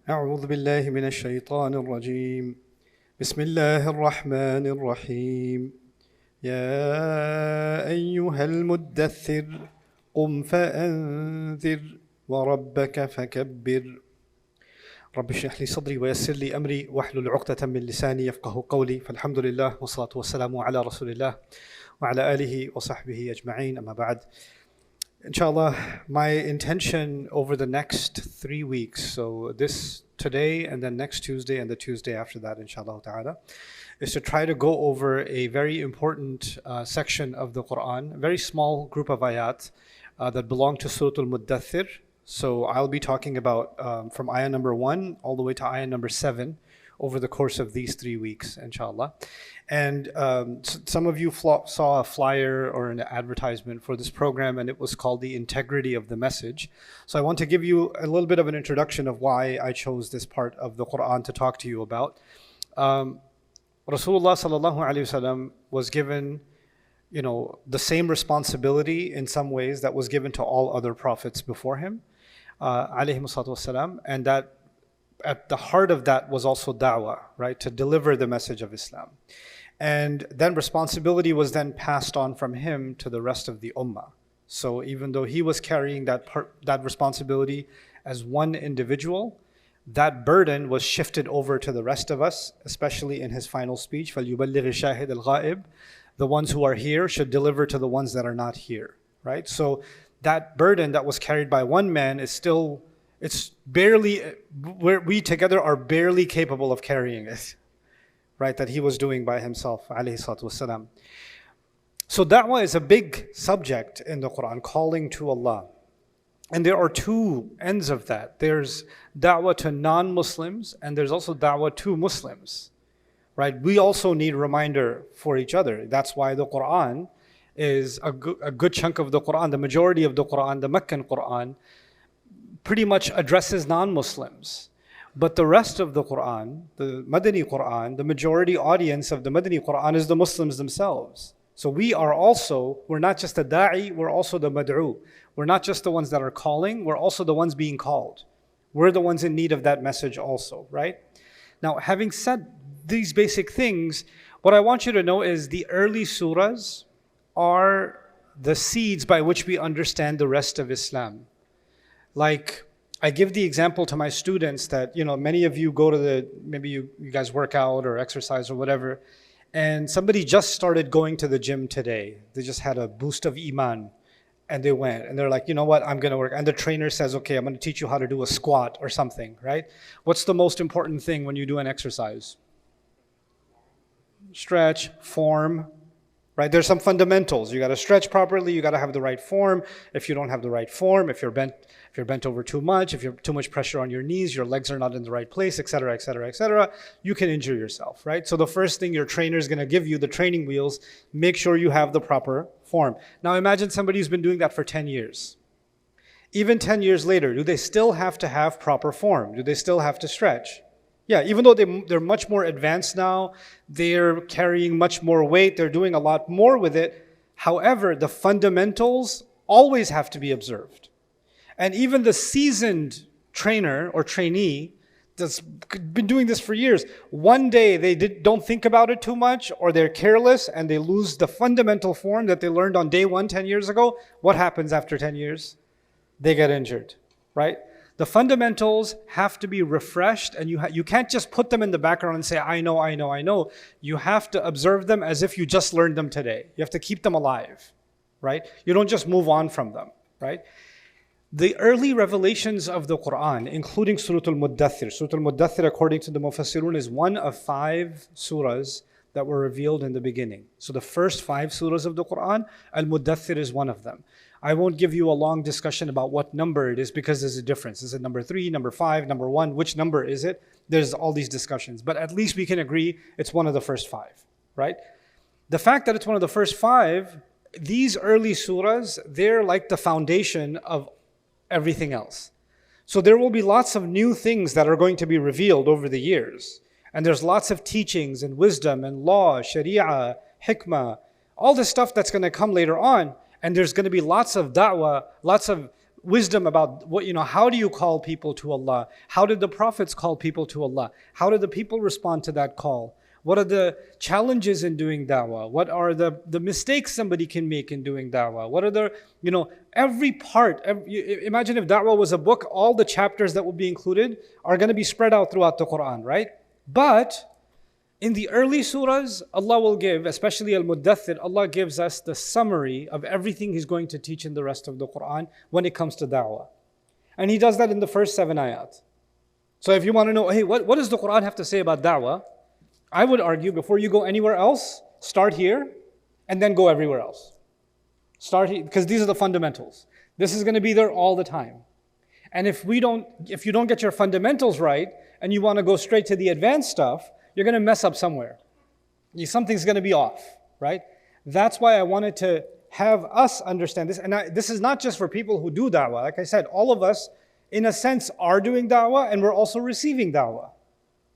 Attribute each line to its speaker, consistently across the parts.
Speaker 1: أعوذ بالله من الشيطان الرجيم بسم الله الرحمن الرحيم يا أيها المدثر قم فأنذر وربك فكبر رب اشرح لي صدري ويسر لي أمري واحلل عقدة من لساني يفقه قولي فالحمد لله والصلاة والسلام على رسول الله وعلى آله وصحبه أجمعين أما بعد. Inshallah, my intention over the next 3 weeks, so this today and then next Tuesday and the Tuesday after that, inshallah ta'ala, is to try to go over a very important section of the Quran, a very small group of ayat that belong to Surah Al-Mudaththir. So I'll be talking about from ayah number 1 all the way to ayah number 7 over the course of these 3 weeks, inshallah. And some of you saw a flyer or an advertisement for this program, and it was called The Integrity of the Message. So I want to give you a little bit of an introduction of why I chose this part of the Quran to talk to you about. Rasulullah sallallahu alaihi wasallam was given, the same responsibility in some ways that was given to all other prophets before him, alayhi salatu wasalam, and that at the heart of that was also da'wah, right? To deliver the message of Islam. And then responsibility was then passed on from him to the rest of the ummah. So even though he was carrying that responsibility as one individual, that burden was shifted over to the rest of us, especially in his final speech, فَلْيُبَلِّغِ الشَّاهِدَ الْغَائِبِ. The ones who are here should deliver to the ones that are not here, right? So that burden that was carried by one man is still, it's barely, we together are barely capable of carrying it, right? That he was doing by himself, alayhi salatu wasalam. So da'wah is a big subject in the Quran, calling to Allah. And there are two ends of that. There's da'wah to non-Muslims, and there's also da'wah to Muslims, right? We also need reminder for each other. That's why the Quran is a good chunk of the Quran, the majority of the Quran, the Meccan Quran, pretty much addresses non-Muslims. But the rest of the Quran, the Madani Quran, the majority audience of the Madani Quran is the Muslims themselves. So we're not just the da'i, we're also the mad'u. We're not just the ones that are calling, we're also the ones being called. We're the ones in need of that message also, right? Now, having said these basic things, what I want you to know is the early surahs are the seeds by which we understand the rest of Islam. Like, I give the example to my students that, many of you go to maybe you guys work out or exercise or whatever, and somebody just started going to the gym today. They just had a boost of iman, and they went, and they're like, you know what, I'm going to work. And the trainer says, okay, I'm going to teach you how to do a squat or something, right? What's the most important thing when you do an exercise? Stretch, form, right? There's some fundamentals. You got to stretch properly. You got to have the right form. If you don't have the right form, if you're bent over too much, if you have too much pressure on your knees, your legs are not in the right place, etc., etc., etc., you can injure yourself, right? So the first thing your trainer is going to give you, the training wheels, make sure you have the proper form. Now imagine somebody who's been doing that for 10 years. Even 10 years later, do they still have to have proper form? Do they still have to stretch? Yeah, even though they're much more advanced now, they're carrying much more weight, they're doing a lot more with it. However, the fundamentals always have to be observed. And even the seasoned trainer or trainee that's been doing this for years, one day they don't think about it too much, or they're careless and they lose the fundamental form that they learned on day 1 10 years ago. What happens after 10 years? They get injured, right? The fundamentals have to be refreshed, and you can't just put them in the background and say, I know. You have to observe them as if you just learned them today. You have to keep them alive, right? You don't just move on from them, right? The early revelations of the Quran, including Surah Al-Mudaththir. Surah Al-Mudaththir, according to the Mufassirun, is one of 5 surahs that were revealed in the beginning. So the first 5 surahs of the Quran, Al-Mudaththir is one of them. I won't give you a long discussion about what number it is because there's a difference. Is it number 3, number 5, number 1? Which number is it? There's all these discussions. But at least we can agree it's one of the first 5, right? The fact that it's one of the first 5, these early surahs, they're like the foundation of everything else. So there will be lots of new things that are going to be revealed over the years. And there's lots of teachings and wisdom and law, sharia, hikmah, all this stuff that's going to come later on. And there's going to be lots of da'wah, lots of wisdom about how do you call people to Allah? How did the prophets call people to Allah? How did the people respond to that call? What are the challenges in doing da'wah? What are the mistakes somebody can make in doing da'wah? What are the, every part. Imagine if da'wah was a book, all the chapters that will be included are going to be spread out throughout the Quran, right? But in the early surahs, Allah will give, especially Al-Mudaththir, Allah gives us the summary of everything He's going to teach in the rest of the Quran when it comes to da'wah. And He does that in the first 7 ayat. So if you want to know, hey, what does the Quran have to say about da'wah? I would argue before you go anywhere else, start here and then go everywhere else. Start here, because these are the fundamentals. This is going to be there all the time. And if you don't get your fundamentals right and you want to go straight to the advanced stuff, you're going to mess up somewhere. Something's going to be off, right? That's why I wanted to have us understand this. And this is not just for people who do da'wah. Like I said, all of us, in a sense, are doing da'wah and we're also receiving da'wah.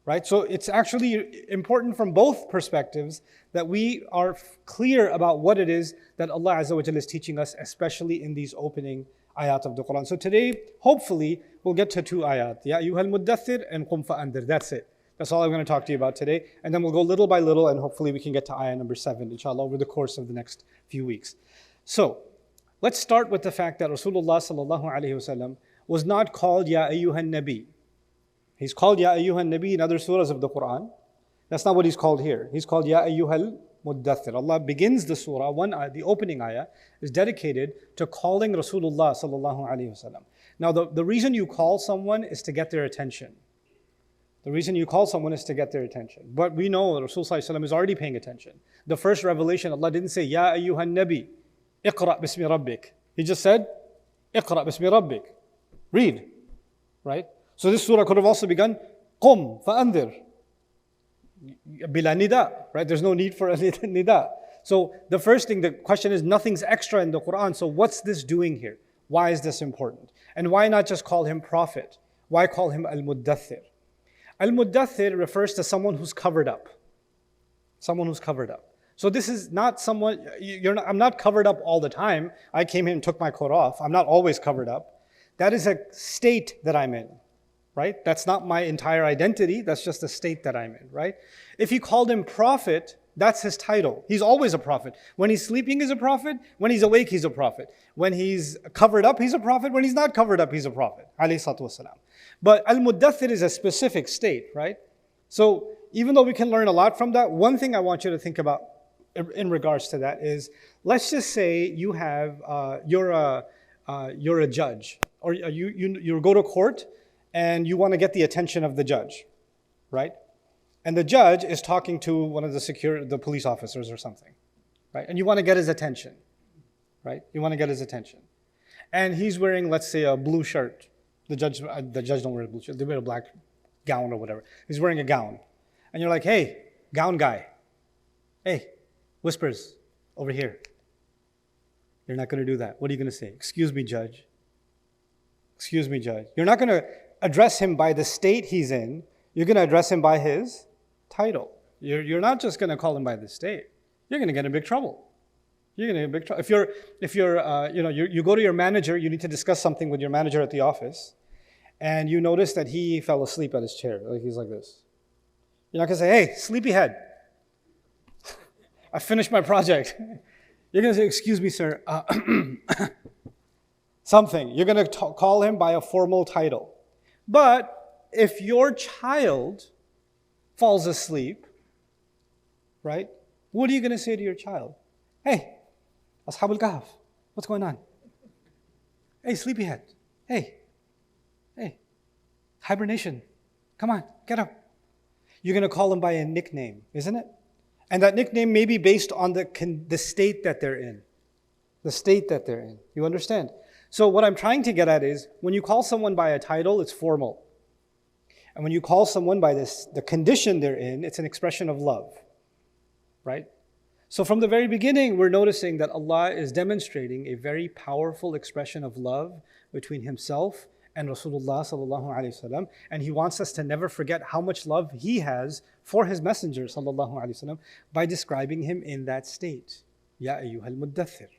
Speaker 1: Right? So it's actually important from both perspectives that we are clear about what it is that Allah Azza wa Jalla is teaching us, especially in these opening ayat of the Quran. So today, hopefully, we'll get to 2 ayat. Ya ayyuhal mudaththir and qum fa'andir. That's it. That's all I'm going to talk to you about today. And then we'll go little by little and hopefully we can get to ayah number 7, inshallah, over the course of the next few weeks. So, let's start with the fact that Rasulullah sallallahu alayhi wasallam was not called Ya ayyuhan nabi. He's called Ya ayyuhan nabi in other surahs of the Quran. That's not what he's called here. He's called Ya ayyuhal mudaththir. Allah begins the surah, the opening ayah is dedicated to calling Rasulullah sallallahu alayhi wasallam. Now the reason you call someone is to get their attention. The reason you call someone is to get their attention. But we know that Rasul sallallahu alayhi wasallam is already paying attention. The first revelation, Allah didn't say Ya ayyuhan nabi, iqra' bismi rabbik. He just said, iqra' bismi rabbik. Read, right? So this surah could have also begun, Qum fa'andir. Bila nida, right? There's no need for a nida. So the first thing, the question is, nothing's extra in the Quran. So what's this doing here? Why is this important? And why not just call him prophet? Why call him al-Mudaththir? Al-Mudaththir refers to someone who's covered up. Someone who's covered up. So this is not someone, I'm not covered up all the time. I came here and took my coat off. I'm not always covered up. That is a state that I'm in. Right? That's not my entire identity. That's just the state that I'm in, right? If you called him prophet, that's his title. He's always a prophet. When he's sleeping, he's a prophet. When he's awake, he's a prophet. When he's covered up, he's a prophet. When he's not covered up, he's a prophet. Alayhi salatu wasalam. But al-Mudaththir is a specific state, right? So even though we can learn a lot from that, one thing I want you to think about in regards to that is, let's just say you have, you're a judge, or you go to court, and you want to get the attention of the judge, right? And the judge is talking to one of the police officers or something, right? And you want to get his attention, right? You want to get his attention. And he's wearing, let's say, a blue shirt. The judge don't wear a blue shirt. They wear a black gown or whatever. He's wearing a gown. And you're like, hey, gown guy. Hey, whispers, over here. You're not going to do that. What are you going to say? Excuse me, judge. Excuse me, judge. You're not going to address him by the state he's in. You're going to address him by his title. You're not just going to call him by the state. You're going to get in big trouble. You're going to get in big trouble. If you go to your manager, you need to discuss something with your manager at the office, and you notice that he fell asleep at his chair. Like he's like this. You're not going to say, hey, sleepyhead, I finished my project. You're going to say, excuse me, sir. Something. You're going to call him by a formal title. But if your child falls asleep, right, what are you going to say to your child? Hey, Ashabul Kahf, what's going on? Hey, sleepyhead. Hey, hibernation. Come on, get up. You're going to call him by a nickname, isn't it? And that nickname may be based on the state that they're in. The state that they're in. You understand? So what I'm trying to get at is, when you call someone by a title, it's formal. And when you call someone by the condition they're in, it's an expression of love. Right? So from the very beginning, we're noticing that Allah is demonstrating a very powerful expression of love between Himself and Rasulullah sallallahu alaihi wasallam, and He wants us to never forget how much love He has for His Messenger sallallahu alaihi wasallam by describing him in that state. Ya ayyuhal mudaththir.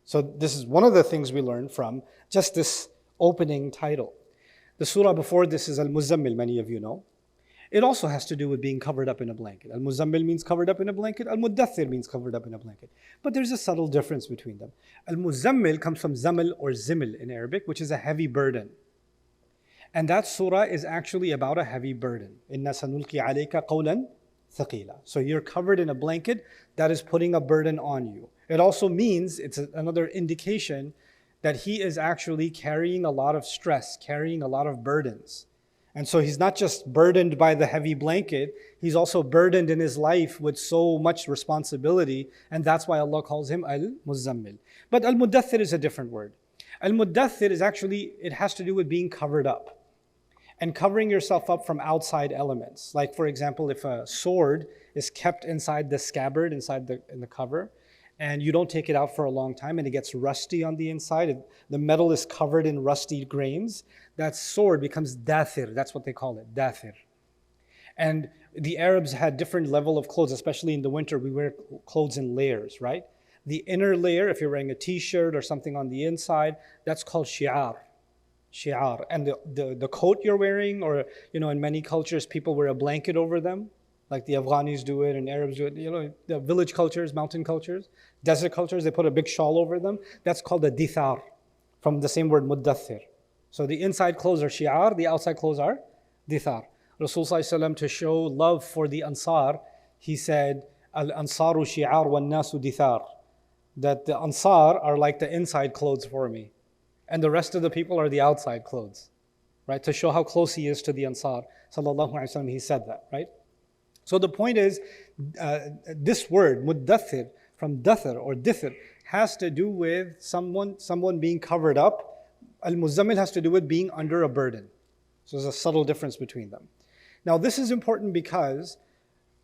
Speaker 1: So this is one of the things we learn from just this opening title. The surah before this is Al-Muzammil, many of you know. It also has to do with being covered up in a blanket. Al-Muzammil means covered up in a blanket. Al-Mudaththir means covered up in a blanket. But there's a subtle difference between them. Al-Muzammil comes from zamal or zimil in Arabic, which is a heavy burden. And that surah is actually about a heavy burden. Inna sanulki alayka qawlan thaqila. So you're covered in a blanket that is putting a burden on you. It also means, it's another indication that he is actually carrying a lot of stress, carrying a lot of burdens. And so he's not just burdened by the heavy blanket, he's also burdened in his life with so much responsibility, and that's why Allah calls him Al-Muzammil. But Al-Mudaththir is a different word. Al-Mudaththir is actually, it has to do with being covered up and covering yourself up from outside elements. Like for example, if a sword is kept inside the scabbard, in the cover, and you don't take it out for a long time and it gets rusty on the inside, the metal is covered in rusty grains, that sword becomes dathir. That's what they call it, dathir. And the Arabs had different level of clothes, especially in the winter. We wear clothes in layers, right? The inner layer, if you're wearing a t-shirt or something on the inside, that's called shi'ar. Shi'ar. And the coat you're wearing, or in many cultures, people wear a blanket over them. Like the Afghanis do it and Arabs do it. The village cultures, mountain cultures, desert cultures, they put a big shawl over them. That's called a dithar, from the same word mudaththir. So the inside clothes are shi'ar, the outside clothes are dithar. Rasul sallallahu alaihi wasallam, to show love for the Ansar, he said, Al-Ansaru shi'ar wa nasu dithar. That the Ansar are like the inside clothes for me. And the rest of the people are the outside clothes. Right? To show how close he is to the Ansar. Sallallahu alaihi wasallam, he said that, right? So the point is, this word, mudaththir, from dathir or dithir, has to do with someone being covered up. Al-Muzammil has to do with being under a burden. So there's a subtle difference between them. Now this is important because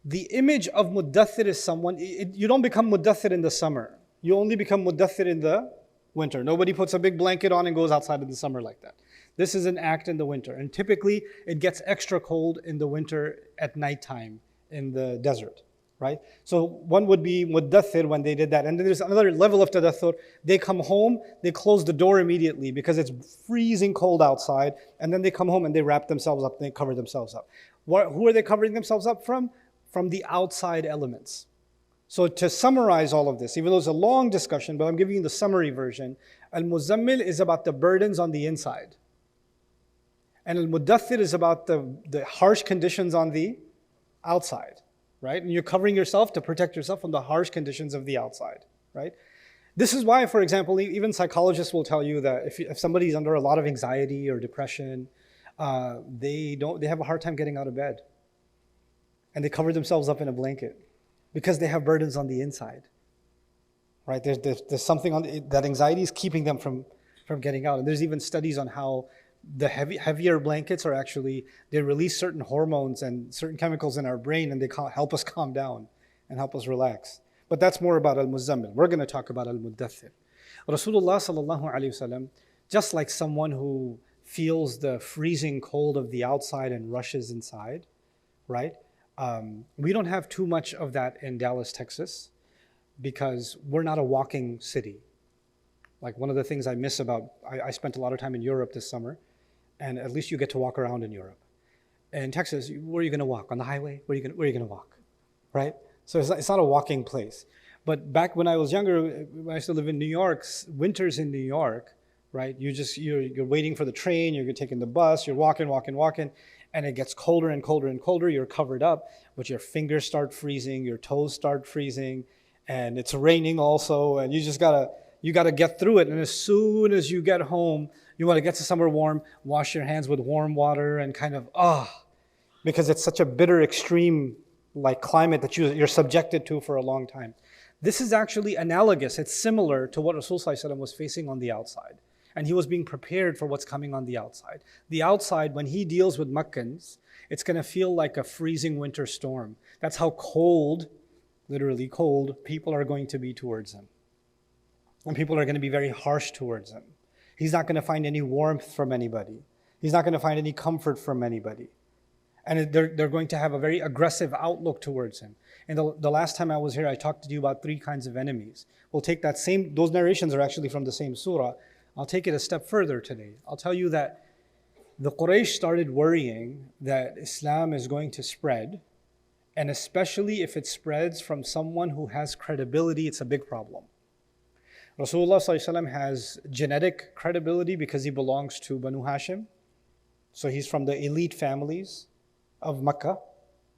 Speaker 1: the image of mudaththir is someone, you don't become mudaththir in the summer. You only become mudaththir in the winter. Nobody puts a big blanket on and goes outside in the summer like that. This is an act in the winter. And typically it gets extra cold in the winter at nighttime in the desert, right? So one would be mudaththir when they did that. And then there's another level of tadaththur. They come home, they close the door immediately because it's freezing cold outside. And then they come home and they wrap themselves up, they cover themselves up. Who are they covering themselves up from? From the outside elements. So to summarize all of this, even though it's a long discussion, but I'm giving you the summary version. Al-Muzammil is about the burdens on the inside. And Al-Mudaththir is about the harsh conditions on the outside, right? And you're covering yourself to protect yourself from the harsh conditions of the outside, right? This is why, for example, even psychologists will tell you that if somebody's under a lot of anxiety or depression, they have a hard time getting out of bed. And they cover themselves up in a blanket because they have burdens on the inside, right? There's something that anxiety is keeping them from getting out. And there's even studies on how the heavier blankets are actually, they release certain hormones and certain chemicals in our brain, and they help us calm down and help us relax. But that's more about Al-Muzammil. We're going to talk about Al-Mudaththir. Rasulullah sallallahu alaihi wasallam, just like someone who feels the freezing cold of the outside and rushes inside, right? We don't have too much of that in Dallas, Texas, because we're not a walking city. Like one of the things I miss about, I spent a lot of time in Europe this summer, and at least you get to walk around in Europe. In Texas, where are you going to walk? On the highway? Where are you going to walk? Right? So it's not a walking place. But back when I was younger, when I used to live in New York, winters in New York, right? You're waiting for the train, you're taking the bus, you're walking, and it gets colder and colder and colder. You're covered up, but your fingers start freezing, your toes start freezing, and it's raining also, and you gotta get through it. And as soon as you get home, you want to get to somewhere warm, wash your hands with warm water, and kind of because it's such a bitter, extreme like climate that you're subjected to for a long time. This is actually analogous. It's similar to what Rasul sallallahu alaihi wasallam was facing on the outside. And he was being prepared for what's coming on the outside. The outside, when he deals with Makkans, it's going to feel like a freezing winter storm. That's how cold, literally cold, people are going to be towards him. And people are going to be very harsh towards him. He's not going to find any warmth from anybody. He's not going to find any comfort from anybody. And they're going to have a very aggressive outlook towards him. And the last time I was here, I talked to you about 3 kinds of enemies. We'll take those narrations are actually from the same surah. I'll take it a step further today. I'll tell you that the Quraysh started worrying that Islam is going to spread, and especially if it spreads from someone who has credibility, it's a big problem. Rasulullah ﷺ has genetic credibility because he belongs to Banu Hashim. So he's from the elite families of Makkah,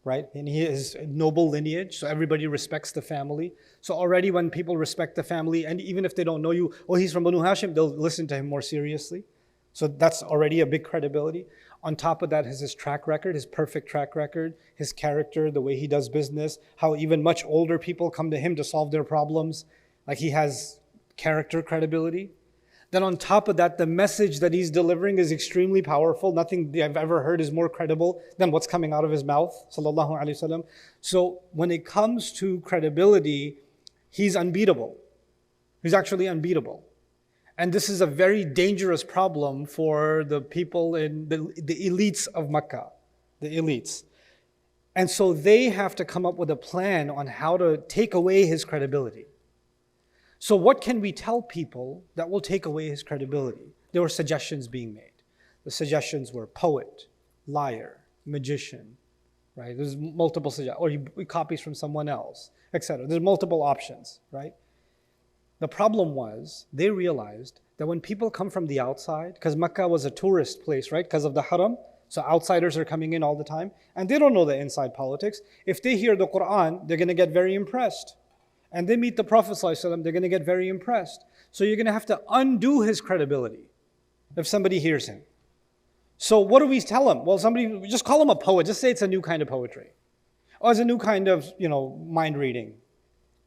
Speaker 1: right? And he is noble lineage, so everybody respects the family. So already when people respect the family, and even if they don't know you, oh, he's from Banu Hashim, they'll listen to him more seriously. So that's already a big credibility. On top of that is his track record, his perfect track record, his character, the way he does business, how even much older people come to him to solve their problems. Like he has character credibility. Then on top of that, the message that he's delivering is extremely powerful. Nothing I've ever heard is more credible than what's coming out of his mouth, sallallahu alaihi wasallam. So when it comes to credibility, he's unbeatable. He's actually unbeatable. And this is a very dangerous problem for the people in the elites of Makkah, the elites. And so they have to come up with a plan on how to take away his credibility. So what can we tell people that will take away his credibility? There were suggestions being made. The suggestions were poet, liar, magician, right? There's multiple suggestions, or he copies from someone else, etc. There's multiple options, right? The problem was, they realized that when people come from the outside, because Makkah was a tourist place, right? Because of the haram, so outsiders are coming in all the time, and they don't know the inside politics. If they hear the Quran, they're going to get very impressed. And they meet the Prophet ﷺ, they're going to get very impressed. So you're going to have to undo his credibility if somebody hears him. So what do we tell him? Well, we just call him a poet. Just say it's a new kind of poetry. Or it's a new kind of, mind reading.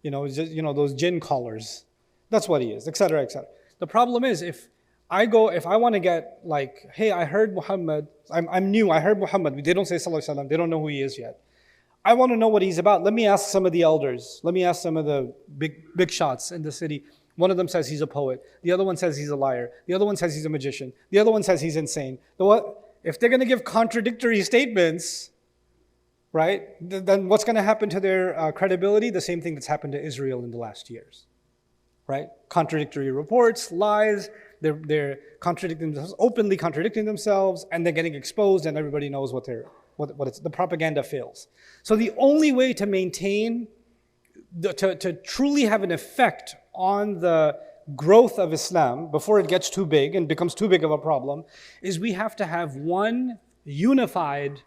Speaker 1: It's just, those jinn callers. That's what he is, etc., etc. The problem is, if I want to get like, hey, I heard Muhammad, I'm new, I heard Muhammad. They don't say Sallallahu Alaihi Wasallam, they don't know who he is yet. I want to know what he's about. Let me ask some of the elders. Let me ask some of the big shots in the city. One of them says he's a poet. The other one says he's a liar. The other one says he's a magician. The other one says he's insane. If they're going to give contradictory statements, right, then what's going to happen to their credibility? The same thing that's happened to Israel in the last years, right? Contradictory reports, lies. They're contradicting themselves, openly contradicting themselves, and they're getting exposed, and everybody knows what the propaganda fails. So the only way to maintain, to truly have an effect on the growth of Islam before it gets too big and becomes too big of a problem, is we have to have one unified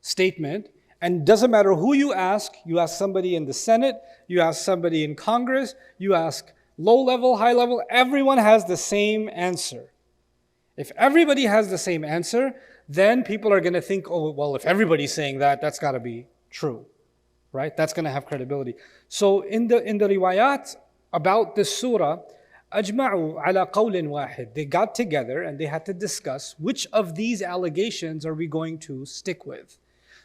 Speaker 1: statement. And doesn't matter who you ask somebody in the Senate, you ask somebody in Congress, you ask low level, high level, everyone has the same answer. If everybody has the same answer, then people are going to think, oh, well, if everybody's saying that, that's got to be true, right? That's going to have credibility. So in the riwayat about this surah, أجمعوا على قول واحد. They got together and they had to discuss which of these allegations are we going to stick with.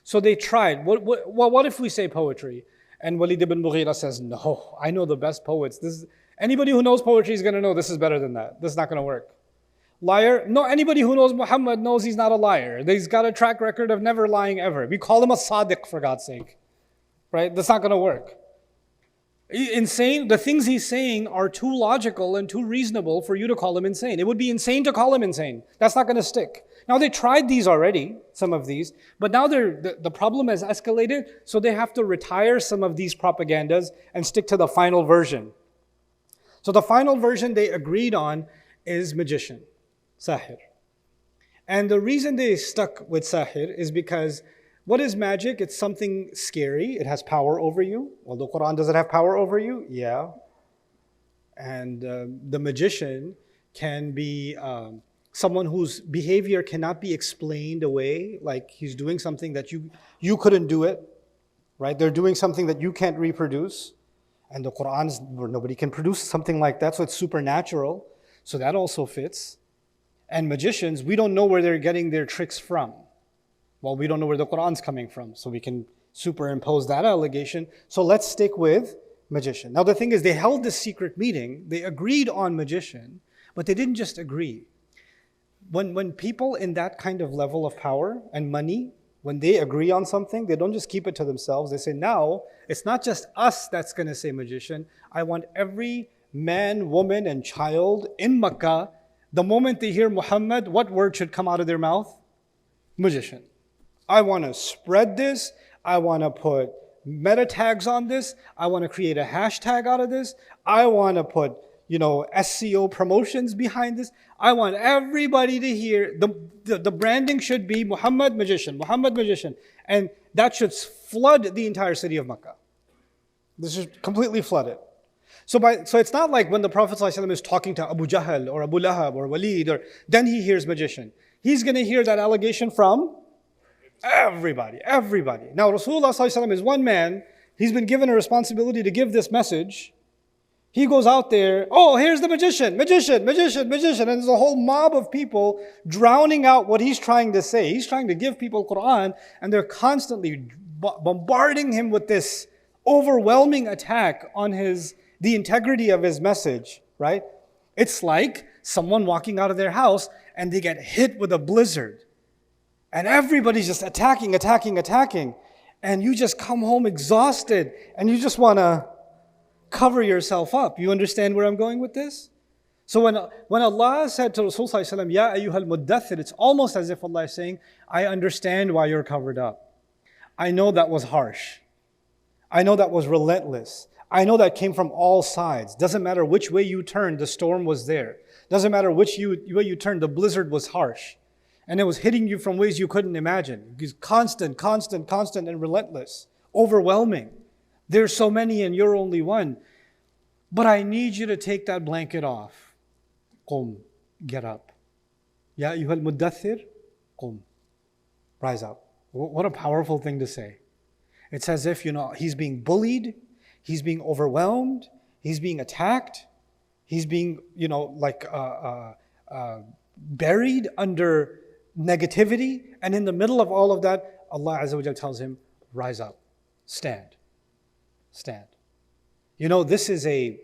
Speaker 1: So they tried. What if we say poetry? And Walid ibn Mughira says, no, I know the best poets. Anybody who knows poetry is going to know this is better than that. This is not going to work. Liar? No, anybody who knows Muhammad knows he's not a liar. He's got a track record of never lying ever. We call him a Sadiq, for God's sake. Right? That's not going to work. Insane, the things he's saying are too logical and too reasonable for you to call him insane. It would be insane to call him insane. That's not going to stick. Now they tried these already, some of these, but now the problem has escalated, so they have to retire some of these propagandas and stick to the final version. So the final version they agreed on is magician, sahir. And the reason they stuck with sahir is because what is magic? It's something scary. It has power over you. Well, the Quran, does it have power over you? Yeah. And the magician can be someone whose behavior cannot be explained away, like he's doing something that you couldn't do it, right? They're doing something that you can't reproduce. And the Quran is where nobody can produce something like that, so it's supernatural. So that also fits. And magicians, we don't know where they're getting their tricks from. Well, we don't know where the Quran's coming from, so we can superimpose that allegation. So let's stick with magician. Now the thing is, they held this secret meeting, they agreed on magician, but they didn't just agree. When people in that kind of level of power and money, when they agree on something, they don't just keep it to themselves. They say, now, it's not just us that's going to say magician. I want every man, woman, and child in Makkah, the moment they hear Muhammad, what word should come out of their mouth? Magician. I want to spread this. I want to put meta tags on this. I want to create a hashtag out of this. I want to put, SEO promotions behind this. I want everybody to hear. The branding should be Muhammad Magician, Muhammad Magician. And that should flood the entire city of Makkah. This is completely flooded. So it's not like when the Prophet ﷺ is talking to Abu Jahl or Abu Lahab or Walid, or then he hears magician. He's going to hear that allegation from everybody. Now Rasulullah ﷺ is one man. He's been given a responsibility to give this message. He goes out there, oh, here's the magician. And there's a whole mob of people drowning out what he's trying to say. He's trying to give people Quran, and they're constantly bombarding him with this overwhelming attack on the integrity of his message, right? It's like someone walking out of their house and they get hit with a blizzard. And everybody's just attacking. And you just come home exhausted and you just want to cover yourself up. You understand where I'm going with this? So when Allah said to Rasulullah, Ya ayyuhal mudaththir, it's almost as if Allah is saying, I understand why you're covered up. I know that was harsh. I know that was relentless. I know that came from all sides. Doesn't matter which way you turned, the storm was there. Doesn't matter which way you turned, the blizzard was harsh. And it was hitting you from ways you couldn't imagine. It's constant and relentless. Overwhelming. There's so many and you're only one. But I need you to take that blanket off. Qum, get up. Ya ayyuhal mudaththir, qum. Rise up. What a powerful thing to say. It's as if, he's being bullied, he's being overwhelmed, he's being attacked, he's being, buried under negativity. And in the middle of all of that, Allah Azza wa Jalla tells him, rise up, stand. This is a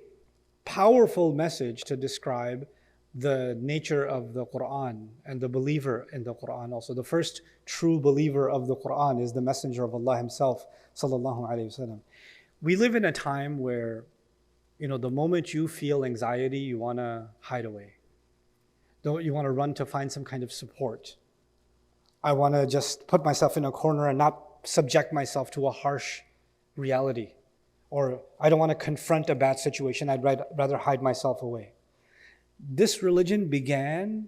Speaker 1: powerful message to describe the nature of the Quran and the believer in the Quran also. The first true believer of the Quran is the Messenger of Allah himself, sallallahu alaihi wasallam. We live in a time where, the moment you feel anxiety, you want to hide away. You want to run to find some kind of support. I want to just put myself in a corner and not subject myself to a harsh reality. Or I don't want to confront a bad situation, I'd rather hide myself away. This religion began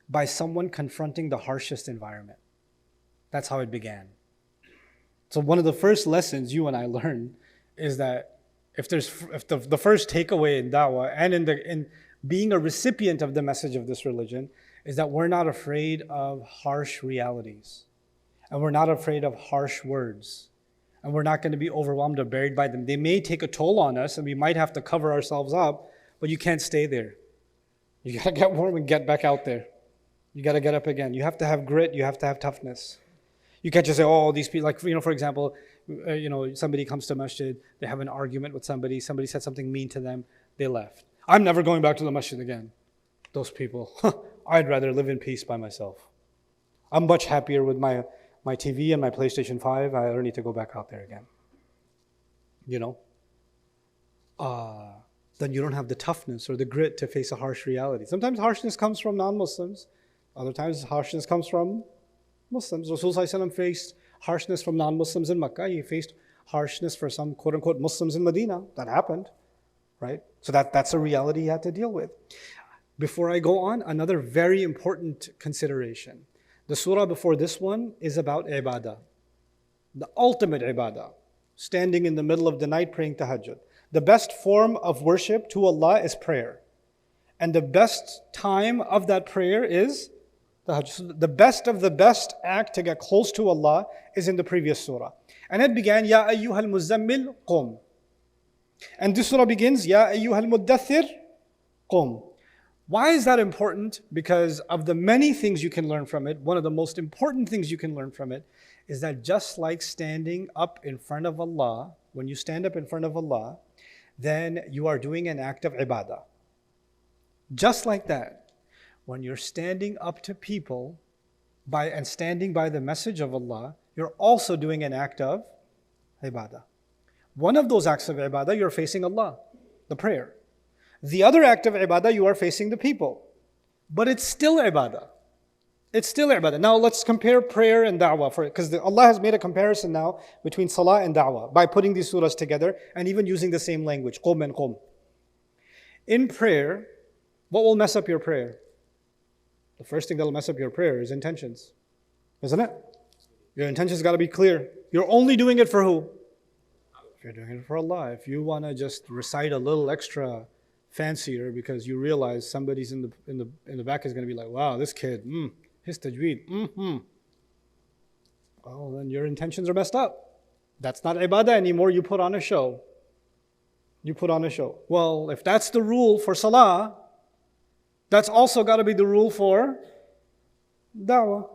Speaker 1: by someone confronting the harshest environment. That's how it began. So one of the first lessons you and I learned is that if the first takeaway in da'wah and in being a recipient of the message of this religion is that we're not afraid of harsh realities. And we're not afraid of harsh words. And we're not going to be overwhelmed or buried by them. They may take a toll on us and we might have to cover ourselves up, but you can't stay there. You got to get warm and get back out there. You got to get up again. You have to have grit. You have to have toughness. You can't just say, oh, these people, for example, somebody comes to Masjid, they have an argument with somebody said something mean to them, they left. I'm never going back to the Masjid again. Those people, I'd rather live in peace by myself. I'm much happier with my TV and my PlayStation 5, I don't need to go back out there again. Then you don't have the toughness or the grit to face a harsh reality. Sometimes harshness comes from non-Muslims. Other times harshness comes from Muslims. Rasulullah faced harshness from non-Muslims in Makkah. He faced harshness for some quote-unquote Muslims in Medina. That happened, right? So that's a reality he had to deal with. Before I go on, another very important consideration. The surah before this one is about ibadah. The ultimate ibadah. Standing in the middle of the night praying tahajjud. The best form of worship to Allah is prayer. And the best time of that prayer is tahajjud. So the best of the best act to get close to Allah is in the previous surah. And it began, Ya ayyuhal muzammil qum. And this surah begins, Ya ayyuhal mudaththir qum. Why is that important? Because of the many things you can learn from it, one of the most important things you can learn from it is that just like standing up in front of Allah, when you stand up in front of Allah, then you are doing an act of ibadah. Just like that, when you're standing up to people and standing by the message of Allah, you're also doing an act of ibadah. One of those acts of ibadah, you're facing Allah, the prayer. The other act of ibadah, you are facing the people. But it's still ibadah. It's still ibadah. Now let's compare prayer and da'wah, because Allah has made a comparison now between salah and da'wah by putting these surahs together and even using the same language, qum and qum. In prayer, what will mess up your prayer? The first thing that will mess up your prayer is intentions, isn't it? Your intentions got to be clear. You're only doing it for who? If you're doing it for Allah. If you want to just recite a little extra fancier because you realize somebody's in the back is going to be like, wow, this kid, his tajweed, well, then your intentions are messed up. That's not ibadah anymore. You put on a show. You put on a show. Well, if that's the rule for salah, that's also got to be the rule for da'wah.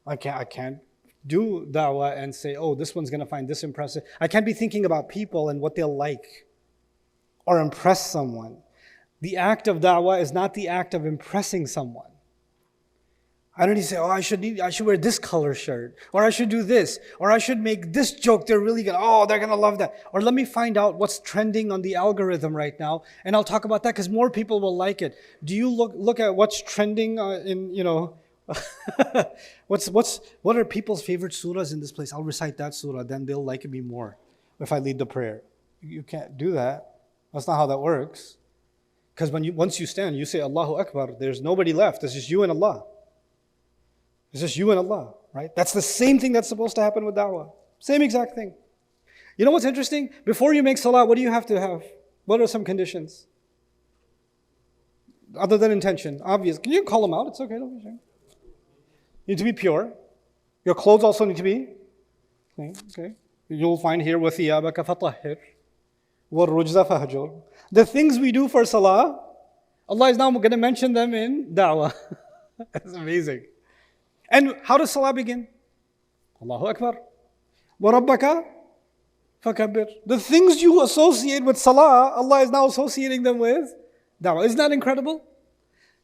Speaker 1: I can't do da'wah and say, oh, this one's going to find this impressive. I can't be thinking about people and what they'll like or impress someone. The act of da'wah is not the act of impressing someone. I don't need to say, oh, I should wear this color shirt, or I should do this, or I should make this joke. They're really gonna, they're gonna love that. Or let me find out what's trending on the algorithm right now, and I'll talk about that because more people will like it. Do you look at what's trending what are people's favorite surahs in this place? I'll recite that surah, then they'll like me more if I lead the prayer. You can't do that. That's not how that works. Because once you stand, you say Allahu Akbar. There's nobody left. It's just you and Allah. It's just you and Allah, right? That's the same thing that's supposed to happen with da'wah. Same exact thing. You know what's interesting? Before you make salah, what do you have to have? What are some conditions? Other than intention, obvious. Can you call them out? It's okay, don't be ashamed. You need to be pure. Your clothes also need to be clean. Okay. You'll find here, وَثِيَابَكَ فَطَهِّرْ وَالرُّجْزَ فَهْجُرْ. The things we do for salah, Allah is now going to mention them in da'wah. That's amazing. And how does salah begin? Allahu Akbar. وَرَبَّكَ فَكَبِّرْ. The things you associate with salah, Allah is now associating them with da'wah. Isn't that incredible?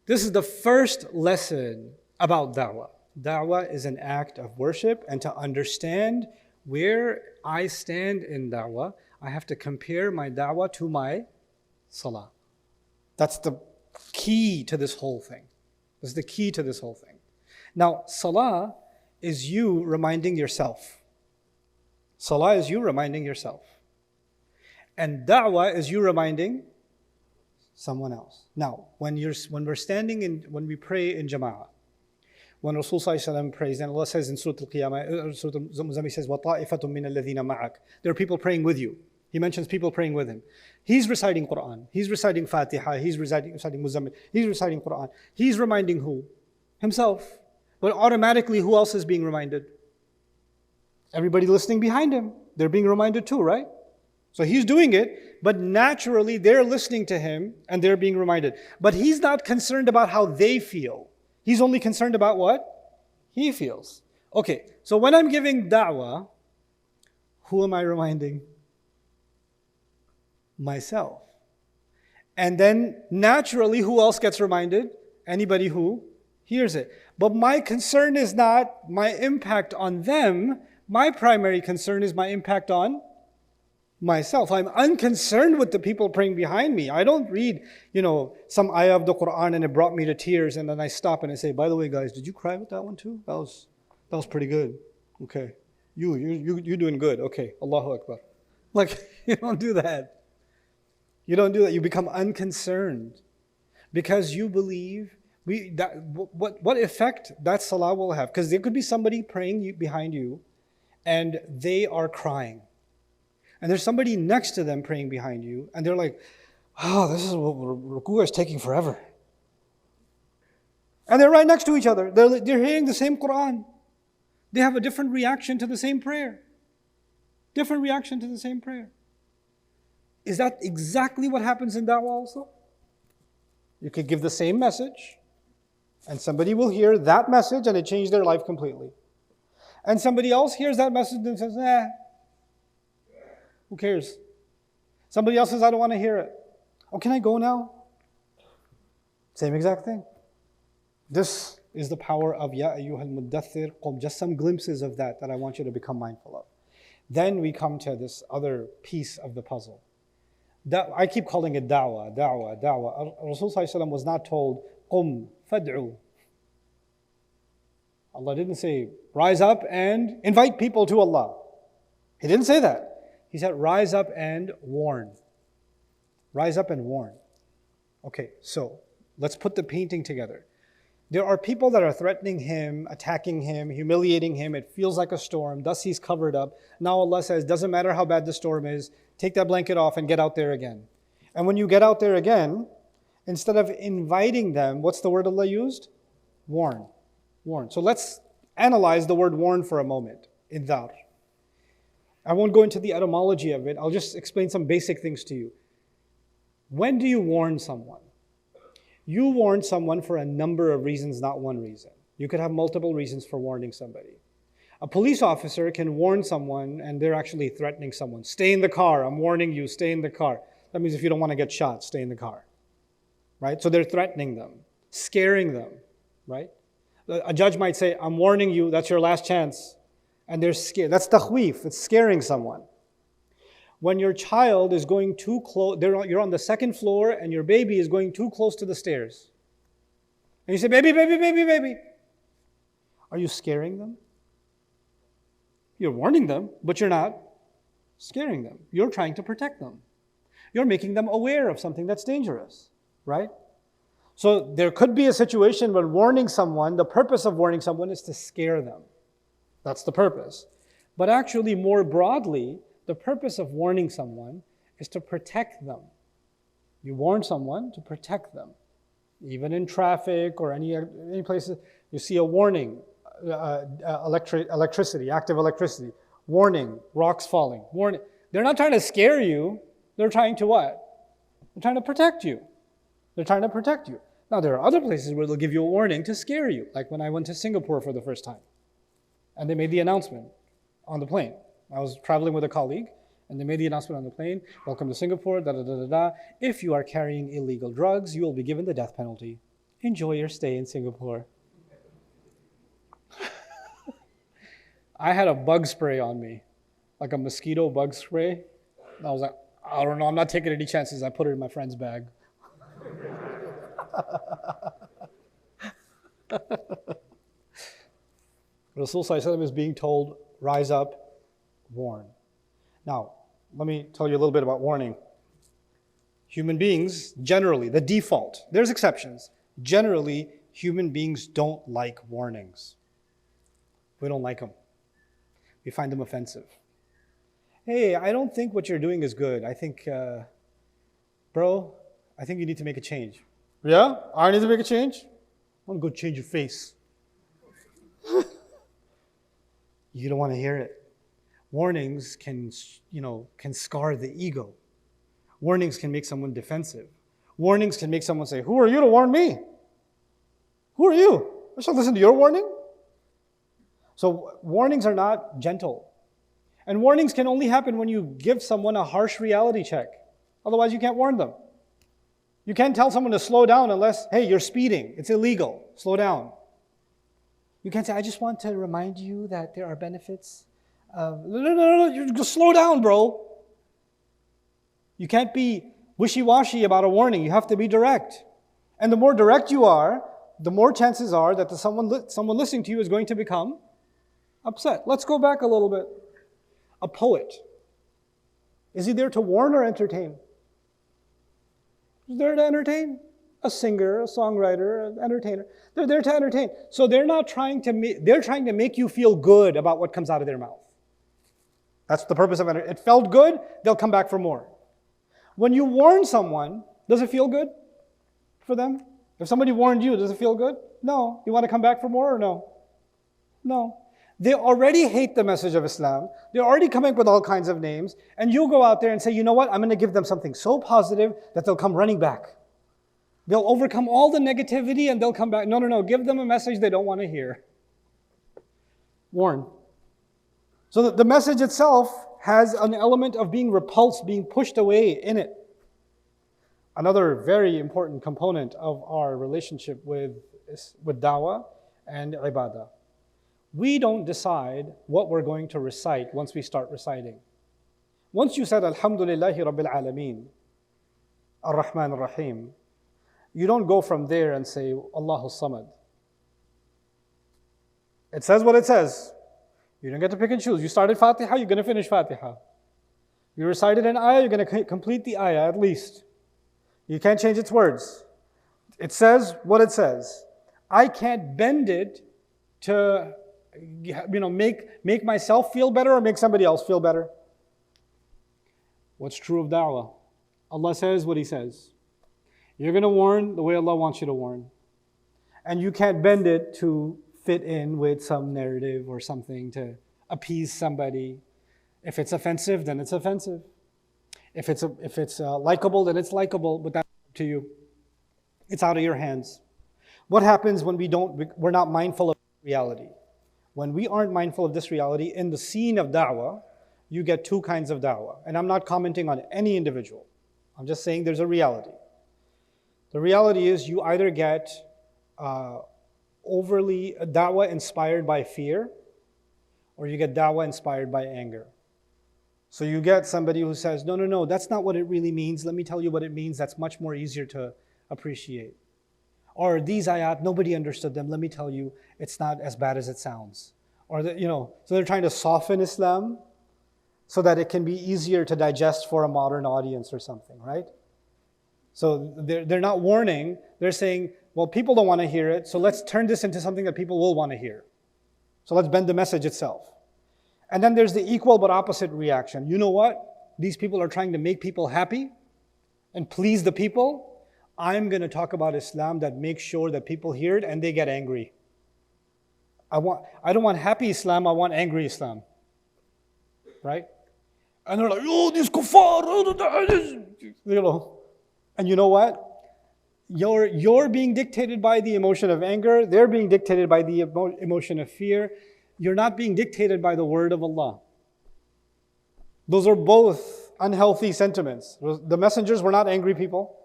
Speaker 1: This is the first lesson about da'wah. Da'wah is an act of worship, and to understand where I stand in da'wah, I have to compare my da'wah to my salah. That's the key to this whole thing. That's the key to this whole thing. Now, salah is you reminding yourself. Salah is you reminding yourself. And da'wah is you reminding someone else. Now, when we pray in jama'ah, when Rasul Sallallahu Alaihi Wasallam prays, and Allah says in Surah Al-Qiyamah, Surah Al-Muzammil says, وَطَائِفَةٌ مِّنَ الَّذِينَ مَعَكَ. There are people praying with you. He mentions people praying with him. He's reciting Quran. He's reciting Fatiha. He's reciting Muzammil. He's reciting Quran. He's reminding who? Himself. But automatically, who else is being reminded? Everybody listening behind him. They're being reminded too, right? So he's doing it, but naturally they're listening to him and they're being reminded. But he's not concerned about how they feel. He's only concerned about what he feels. Okay, so when I'm giving da'wah, who am I reminding? Myself. And then naturally, who else gets reminded? Anybody who hears it. But my concern is not my impact on them. My primary concern is my impact on myself. I'm unconcerned with the people praying behind me. I don't read, some ayah of the Quran and it brought me to tears, and then I stop and I say, by the way, guys, did you cry with that one too? That was pretty good. Okay. You're doing good. Okay. Allahu Akbar. You don't do that. You don't do that. You become unconcerned because you believe what effect that salah will have. Because there could be somebody praying behind you and they are crying. And there's somebody next to them praying behind you and they're like, this is what ruku is taking forever. And they're right next to each other. They're hearing the same Quran. They have a different reaction to the same prayer. Different reaction to the same prayer. Is that exactly what happens in da'wah also? You could give the same message, and somebody will hear that message and it changed their life completely. And somebody else hears that message and says, who cares? Somebody else says, I don't want to hear it. Oh, can I go now? Same exact thing. This is the power of Ya ayyuhal mudaththir qum. Just some glimpses of that I want you to become mindful of. Then we come to this other piece of the puzzle. I keep calling it da'wah. Rasul Sallallahu Alaihi Wasallam was not told, qum fad'u. Allah didn't say, rise up and invite people to Allah. He didn't say that. He said, rise up and warn. Rise up and warn. Okay, so let's put the painting together. There are people that are threatening him, attacking him, humiliating him. It feels like a storm. Thus he's covered up. Now Allah says, doesn't matter how bad the storm is, take that blanket off and get out there again. And when you get out there again, instead of inviting them, what's the word Allah used? Warn. Warn. So let's analyze the word warn for a moment. Idhar. I won't go into the etymology of it. I'll just explain some basic things to you. When do you warn someone? You warn someone for a number of reasons, not one reason. You could have multiple reasons for warning somebody. A police officer can warn someone and they're actually threatening someone. Stay in the car. I'm warning you, stay in the car. That means if you don't want to get shot, stay in the car. Right? So they're threatening them, scaring them. Right? A judge might say, I'm warning you, that's your last chance. And they're scared. That's takhweef, it's scaring someone. When your child is going too close, you're on the second floor and your baby is going too close to the stairs. And you say, baby, baby, baby, baby. Are you scaring them? You're warning them, but you're not scaring them. You're trying to protect them. You're making them aware of something that's dangerous, right? So there could be a situation when warning someone, the purpose of warning someone is to scare them. That's the purpose. But actually, more broadly, the purpose of warning someone is to protect them. You warn someone to protect them. Even in traffic or any places, you see a warning, electricity, active electricity, warning, rocks falling, warning. They're not trying to scare you. They're trying to what? They're trying to protect you. They're trying to protect you. Now, there are other places where they'll give you a warning to scare you, like when I went to Singapore for the first time. And they made the announcement on the plane. I was traveling with a colleague, and they made the announcement on the plane, welcome to Singapore, da-da-da-da-da. If you are carrying illegal drugs, you will be given the death penalty. Enjoy your stay in Singapore. I had a bug spray on me, like a mosquito bug spray. And I was like, I don't know, I'm not taking any chances. I put it in my friend's bag. Rasul Sallallahu Alaihi Wasallam is being told, rise up, warn. Now, let me tell you a little bit about warning. Human beings, generally, the default, there's exceptions. Generally, human beings don't like warnings. We don't like them. We find them offensive. Hey, I don't think what you're doing is good. I think, bro, I think you need to make a change. Yeah? I need to make a change? I'm going to go change your face. You don't want to hear it. Warnings can scar the ego. Warnings can make someone defensive. Warnings can make someone say, who are you to warn me? Who are you? I shall listen to your warning? So warnings are not gentle. And warnings can only happen when you give someone a harsh reality check. Otherwise, you can't warn them. You can't tell someone to slow down unless, hey, you're speeding. It's illegal. Slow down. You can't say, I just want to remind you that there are benefits. No. You just slow down, bro. You can't be wishy-washy about a warning. You have to be direct. And the more direct you are, the more chances are that someone listening to you is going to become upset. Let's go back a little bit. A poet. Is he there to warn or entertain? He's there to entertain. A singer, a songwriter, an entertainer. They're there to entertain. So they're trying to make you feel good about what comes out of their mouth. That's the purpose of it. It felt good, they'll come back for more. When you warn someone, does it feel good for them? If somebody warned you, does it feel good? No. You want to come back for more or no? No. They already hate the message of Islam. They're already coming up with all kinds of names. And you go out there and say, you know what? I'm going to give them something so positive that they'll come running back. They'll overcome all the negativity and they'll come back. No. Give them a message they don't want to hear. Warn. So the message itself has an element of being repulsed, being pushed away in it. Another very important component of our relationship with da'wah and ibadah. We don't decide what we're going to recite once we start reciting. Once you said Alhamdulillahi Rabbil Alameen, Ar-Rahman Ar-Rahim, you don't go from there and say Allahu Samad. It says what it says. You don't get to pick and choose. You started Fatiha, you're going to finish Fatiha. You recited an ayah, you're going to complete the ayah at least. You can't change its words. It says what it says. I can't bend it to make myself feel better or make somebody else feel better. What's true of da'wah? Allah says what He says. You're going to warn the way Allah wants you to warn. And you can't bend it to fit in with some narrative or something to appease somebody. If it's offensive, then it's offensive. If it's likable, then it's likable, but that's up to you. It's out of your hands. What happens when we're not mindful of reality? When we aren't mindful of this reality, in the scene of da'wah, you get two kinds of da'wah. And I'm not commenting on any individual. I'm just saying there's a reality. The reality is you either get overly da'wah inspired by fear, or you get da'wah inspired by anger. So you get somebody who says, no, that's not what it really means. Let me tell you what it means. That's much more easier to appreciate. Or these ayat, nobody understood them. Let me tell you, it's not as bad as it sounds. Or so they're trying to soften Islam so that it can be easier to digest for a modern audience or something, right? So they're not warning. They're saying, well, people don't want to hear it, so let's turn this into something that people will want to hear. So let's bend the message itself. And then there's the equal but opposite reaction. You know what? These people are trying to make people happy and please the people. I'm going to talk about Islam that makes sure that people hear it and they get angry. I don't want happy Islam, I want angry Islam. Right? And they're like, oh, these kuffar, And you know what? You're being dictated by the emotion of anger. They're being dictated by the emotion of fear. You're not being dictated by the word of Allah. Those are both unhealthy sentiments. The messengers were not angry people.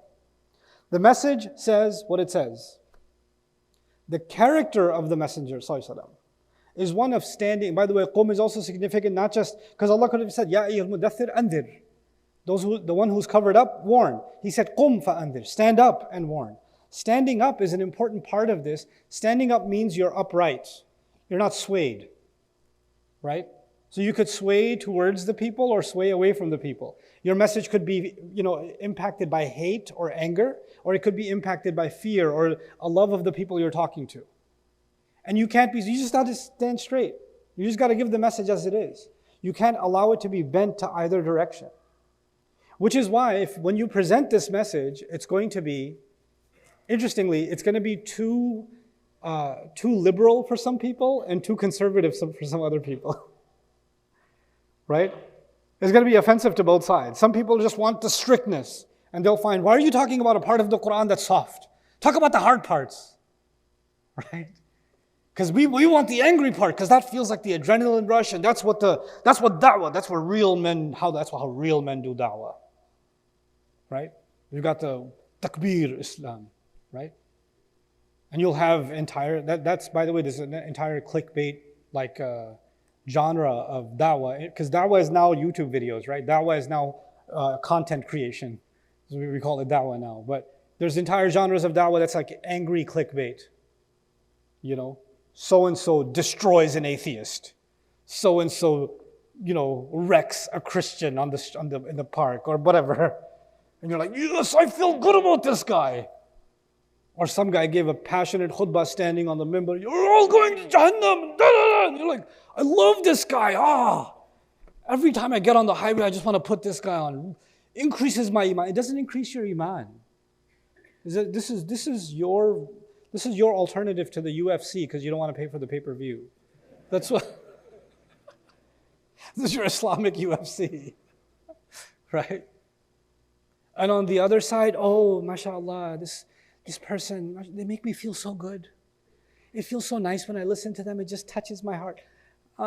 Speaker 1: The message says what it says. The character of the messenger ﷺ is one of standing. By the way, qum is also significant, not just because Allah could have said, Ya ayyuhal mudaththir andir. The one who's covered up, warn. He said, qum fa'andir. Stand up and warn. Standing up is an important part of this. Standing up means you're upright. You're not swayed. Right? So you could sway towards the people or sway away from the people. Your message could be, impacted by hate or anger, or it could be impacted by fear or a love of the people you're talking to. And you just got to stand straight. You just got to give the message as it is. You can't allow it to be bent to either direction. Which is why when you present this message, it's going to be, interestingly, it's going to be too liberal for some people and too conservative for some other people. Right? It's going to be offensive to both sides. Some people just want the strictness, and they'll find, why are you talking about a part of the Quran that's soft? Talk about the hard parts. Right? Because we want the angry part, because that feels like the adrenaline rush, and that's what da'wah, that's how real men do da'wah. Right? You've got the takbir Islam, right? And you'll have that's by the way, there's an entire clickbait genre of da'wah, because da'wah is now YouTube videos, right? Da'wah is now content creation. We call it da'wah now. But there's entire genres of da'wah that's like angry clickbait. So-and-so destroys an atheist. So-and-so, wrecks a Christian in the park or whatever. And you're like, yes, I feel good about this guy. Or some guy gave a passionate khutbah standing on the minbar. You're all going to Jahannam. And you're like, I love this guy. Every time I get on the highway, I just want to put this guy on. Increases my iman. It doesn't increase your iman. This is your alternative to the UFC because you don't want to pay for the pay-per-view. That's what. This is your Islamic UFC, right? And on the other side, oh, mashallah, this person, they make me feel so good. It feels so nice when I listen to them. It just touches my heart.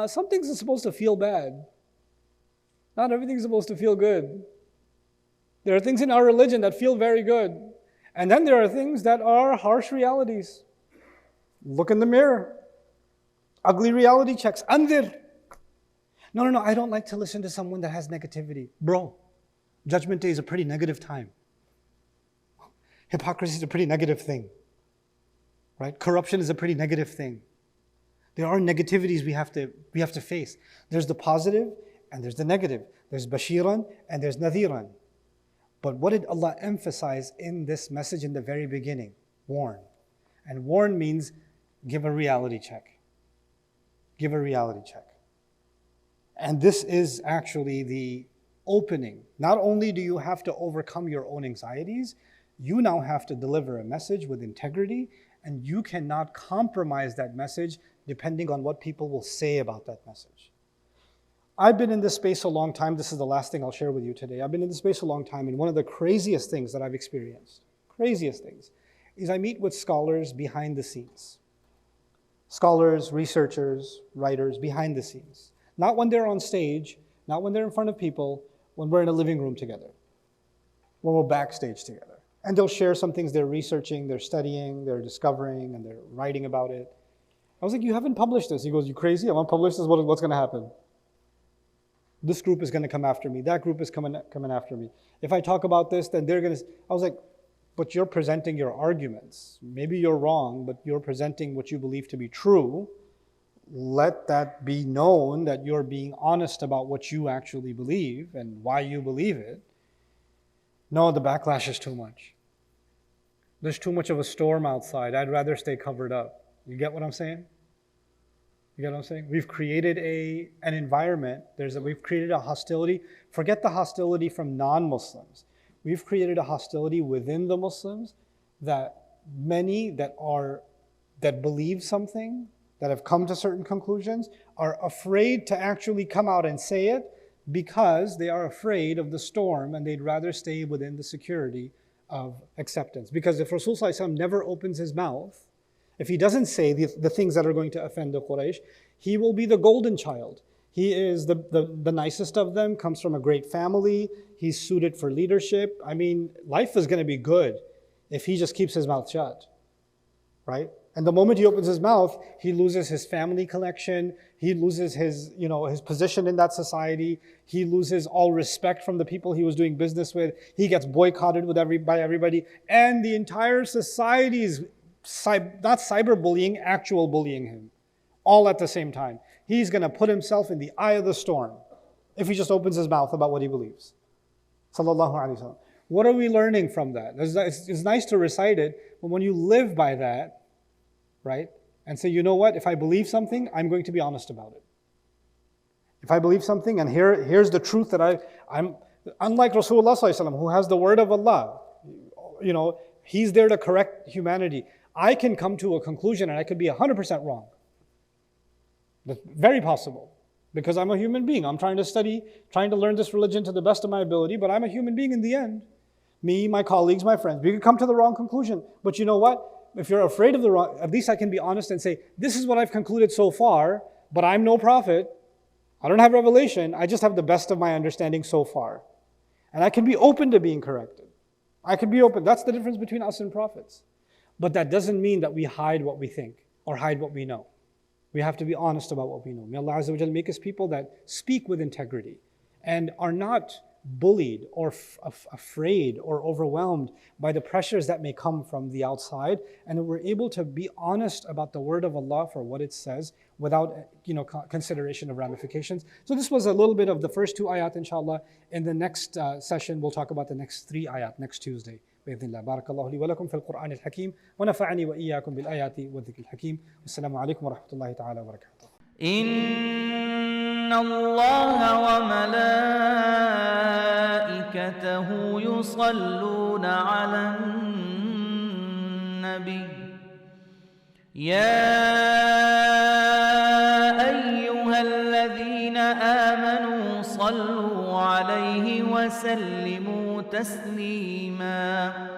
Speaker 1: Some things are supposed to feel bad. Not everything's supposed to feel good. There are things in our religion that feel very good. And then there are things that are harsh realities. Look in the mirror. Ugly reality checks. Andir. No, I don't like to listen to someone that has negativity. Bro, Judgment Day is a pretty negative time. Hypocrisy is a pretty negative thing. Right? Corruption is a pretty negative thing. There are negativities we have to face. There's the positive and there's the negative. There's Bashiran and there's Nadhiran. But what did Allah emphasize in this message in the very beginning? Warn. And warn means give a reality check. Give a reality check. And this is actually the opening. Not only do you have to overcome your own anxieties, you now have to deliver a message with integrity, and you cannot compromise that message depending on what people will say about that message. I've been in this space a long time. This is the last thing I'll share with you today. I've been in this space a long time, and one of the craziest things that I've experienced, is I meet with scholars behind the scenes. Scholars, researchers, writers behind the scenes. Not when they're on stage, not when they're in front of people, when we're in a living room together, when we're backstage together. And they'll share some things they're researching, they're studying, they're discovering, and they're writing about it. I was like, you haven't published this. He goes, you crazy? I want to publish this, what's going to happen? This group is going to come after me. That group is coming after me. If I talk about this, then they're going to... I was like, but you're presenting your arguments. Maybe you're wrong, but you're presenting what you believe to be true. Let that be known that you're being honest about what you actually believe and why you believe it. No, the backlash is too much. There's too much of a storm outside. I'd rather stay covered up. You get what I'm saying? You get what I'm saying? We've created an environment. We've created a hostility. Forget the hostility from non-Muslims. We've created a hostility within the Muslims that many that believe something, that have come to certain conclusions, are afraid to actually come out and say it because they are afraid of the storm and they'd rather stay within the security of acceptance. Because if Rasul Sallallahu Alaihi Wasallam never opens his mouth, if he doesn't say the things that are going to offend the Quraysh, he will be the golden child. He is the nicest of them, comes from a great family, he's suited for leadership. I mean, life is going to be good if he just keeps his mouth shut, right? And the moment he opens his mouth, he loses his family connection, he loses his position in that society, he loses all respect from the people he was doing business with, he gets boycotted by everybody, and the entire society is not cyberbullying, actual bullying him, all at the same time. He's going to put himself in the eye of the storm if he just opens his mouth about what he believes. Sallallahu Alaihi Wasallam. What are we learning from that? It's nice to recite it, but when you live by that, right, and say, you know what, if I believe something, I'm going to be honest about it. If I believe something, and here's the truth that I'm unlike Rasulullah Sallallahu Alaihi Wasallam, who has the word of Allah, he's there to correct humanity. I can come to a conclusion and I could be 100% wrong. That's very possible. Because I'm a human being. I'm trying to study, trying to learn this religion to the best of my ability, but I'm a human being in the end. Me, my colleagues, my friends, we could come to the wrong conclusion. But you know what? If you're afraid of the wrong, at least I can be honest and say, this is what I've concluded so far, but I'm no prophet. I don't have revelation. I just have the best of my understanding so far. And I can be open to being corrected. I can be open. That's the difference between us and prophets. But that doesn't mean that we hide what we think or hide what we know. We have to be honest about what we know. May Allah Azza wa Jal make us people that speak with integrity and are not bullied or afraid or overwhelmed by the pressures that may come from the outside, and that we're able to be honest about the word of Allah for what it says without consideration of ramifications. So this was a little bit of the first two ayat, inshallah. In the next session, we'll talk about the next three ayat next Tuesday. بإذن الله بارك الله لي ولكم في القرآن الحكيم ونفعني وإياكم بالآيات والذكر الحكيم والسلام عليكم ورحمة الله تعالى وبركاته.
Speaker 2: إن الله وملائكته يصلون على النبي يا أيها الذين آمنوا صلوا عليه وسلموا تسليما